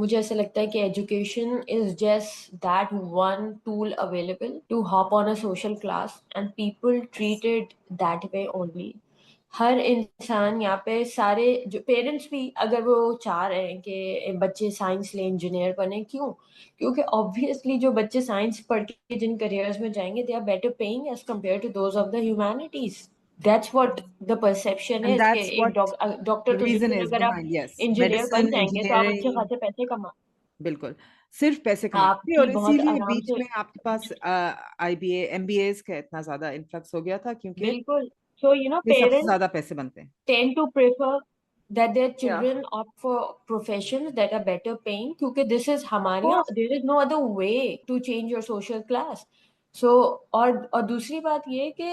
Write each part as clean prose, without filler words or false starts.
मुझे ऐसा लगता है कि education is just that one tool available to hop on a social class and people treat it that way only. हर इंसान यहाँ पे, सारे जो पेरेंट्स भी अगर वो चाह रहे हैं कि बच्चे साइंस ले, इंजीनियर बने, क्यों? क्योंकि ऑब्वियसली जो बच्चे साइंस पढ़ के जिन करियर्स में जाएंगे they are better paying as compare to those of the humanities. That's what the perception and is कि दैट्स एक व्हाट डॉक्टर द तो रीजन जितने, इज अगर आप बिहाइंड, यस, इंजीनियर बन मेडिसिन, जाएंगे तो आप अच्छे इंजीनियरिंग, खासे पैसे कमा, बिल्कुल, सिर्फ पैसे कमाएंगे। आपकी और बहुत इसीलिए आराम बीच से। में आपके पास आईबीए एमबीएस का इतना ज्यादा इन्फ्लक्स हो गया था, क्योंकि बिल्कुल। सो ये सबसे पेरेंट्स ज्यादा पैसे बनते हैं। tend to prefer that their या children opt for professions that are better paying, क्योंकि this is हमारे यहाँ, course. there is no other way to change your social class. So और दूसरी बात ये कि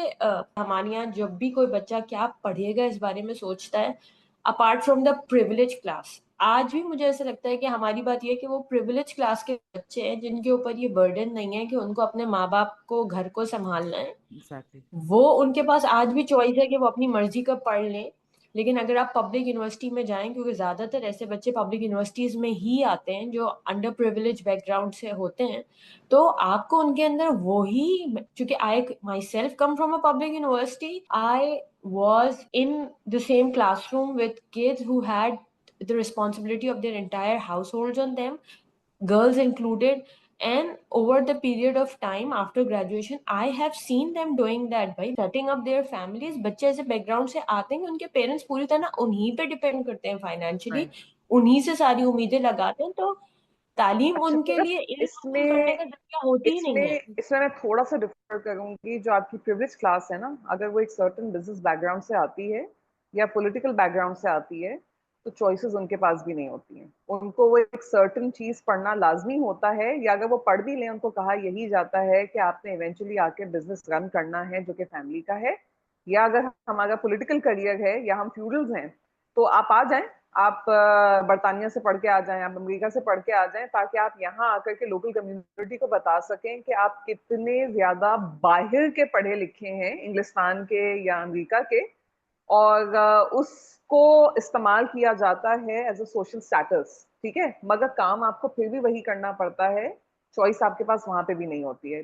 हमारे यहाँ जब भी कोई बच्चा क्या पढ़ेगा इस बारे में सोचता है, apart from the privilege class, आज भी मुझे ऐसा लगता है कि हमारी बात ये है कि वो प्रिविलेज क्लास के बच्चे हैं जिनके ऊपर ये बर्डन नहीं है कि उनको अपने माँ बाप को, घर को संभालना है। एग्जैक्टली। वो उनके पास आज भी चॉइस है कि वो अपनी मर्जी का पढ़ लें। लेकिन अगर आप पब्लिक यूनिवर्सिटी में जाएं, क्योंकि ज्यादातर ऐसे बच्चे पब्लिक यूनिवर्सिटीज में ही आते हैं जो अंडर प्रिविलेज बैकग्राउंड से होते हैं, तो आपको उनके अंदर वो ही, क्योंकि I myself come from a public university, I was in the same classroom with kids who had the responsibility of their entire households on them, girls included. And over the period of time after graduation, I have seen them doing that, by setting up their families. बच्चे ऐसे background से आते हैं कि उनके parents पूरी तरह उन्हीं पे डिपेंड करते हैं फाइनेंशियली, राइट। उन्हीं से सारी उम्मीदें लगाते हैं, तो तालीम अच्छा, उनके सिर्फ लिए इन हासिल करने इसमें का जरिया होती ही नहीं है। इसमें इसमें मैं थोड़ा सा डिफर करूंगी। जो आपकी प्रिविलेज क्लास है ना, अगर वो एक सर्टेन बिजनेस बैकग्राउंड से आती है या पॉलिटिकल बैकग्राउंड से आती है, तो चॉइसेस उनके पास भी नहीं होती हैं। उनको वो एक सर्टेन चीज पढ़ना लाजमी होता है, या अगर वो पढ़ भी लें, उनको कहा यही जाता है कि आपने इवेंचुअली आके बिजनेस रन करना है जो कि फैमिली का है। या अगर हमारा पॉलिटिकल करियर है या हम फ्यूडल्स हैं, तो आप आ जाएं, आप बर्तानिया से पढ़ के आ जाएं, आप अमेरिका से पढ़ के आ जाएं, ताकि आप यहाँ आकर के लोकल कम्युनिटी को बता सकें कि आप कितने ज्यादा बाहर के पढ़े लिखे हैं, इंग्लिस्तान के या अमेरिका के। और उसको इस्तेमाल किया जाता है एज अ सोशल स्टेटस, ठीक है, मगर काम आपको फिर भी वही करना पड़ता है। चॉइस आपके पास वहां पे भी नहीं होती है।